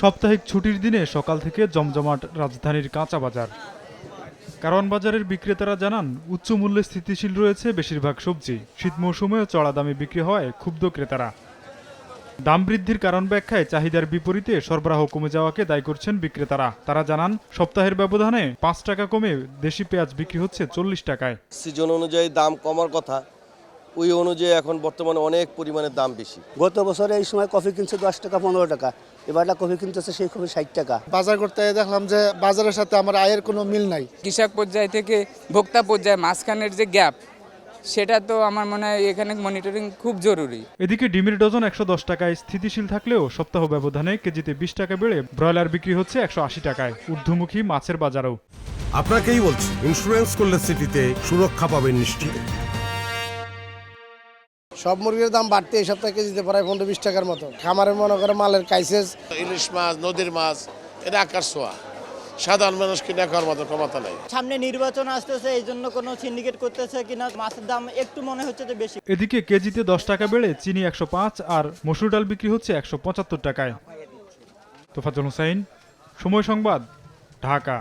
সাপ্তাহিক ছুটির দিনে সকাল থেকে জমজমাট রাজধানীর কাঁচা বাজার। কারওয়ান বাজারের বিক্রেতারা জানান, উচ্চ মূল্যে স্থিতিশীল রয়েছে বেশিরভাগ সবজি। শীত মৌসুমেও চড়া দামে বিক্রি হওয়ায় ক্ষুব্ধ ক্রেতারা। দাম বৃদ্ধির কারণ ব্যাখ্যায় চাহিদার বিপরীতে সরবরাহ কমে যাওয়াকে দায়ী করছেন বিক্রেতারা। তারা জানান, সপ্তাহের ব্যবধানে ৫ টাকা কমে দেশি পেঁয়াজ বিক্রি হচ্ছে ৪০ টাকায়। সিজন অনুযায়ী দাম কমার কথা, ওই অনুযায়ী এখন বর্তমানে অনেক পরিমাণে দাম বেশি। গত বছরে এই সময় কফি কিনছে 10 টাকা 15 টাকা, এবারটা কফি কিনতেছে সেই কফি 60 টাকা। বাজার করতে দেখলাম যে বাজারের সাথে আমার আয়ের কোনো মিল নাই। কৃষক পর্যায় থেকে ভোক্তা পর্যায়ে মাঝখানের যে গ্যাপ, সেটা তো আমার মনে হয় এখানে মনিটরিং খুব জরুরি। এদিকে ডিমের ডজন ১১০ টাকায় স্থিতিশীল থাকলেও সপ্তাহ ব্যবধানে কেজিতে ২০ টাকা বেড়ে ব্রয়লার বিক্রি হচ্ছে ১৮০ টাকায়। ঊর্ধ্বমুখী মাছের বাজারও। আপনাকেই বলছি, ইন্স্যুরেন্স করলে সিটিতে সুরক্ষা পাবেন নিশ্চিত। সব মুরগির দাম বাড়তে এই সপ্তাহে কেজিতে প্রায় 15-20 টাকার মতো। খামারের মনে করে মালের কাইসেস, ইলিশ মাছ, নদীর মাছ, এটা আকাশ ছোঁয়া। সাধারণ মানুষ কিনে খাওয়ার মতো ক্ষমতা নাই। সামনে নির্বাচন আসতেছে, এই জন্য কোনো সিন্ডিকেট করতেছে কিনা মাছের দাম একটু মনে হচ্ছে যে বেশি। এদিকে কেজিতে ১০ টাকা বেড়ে চিনি ১০৫ আর মসুর ডাল বিক্রি হচ্ছে ১৭৫ টাকায়। তোফাজ্জল হোসাইন, সময় সংবাদ, ঢাকা।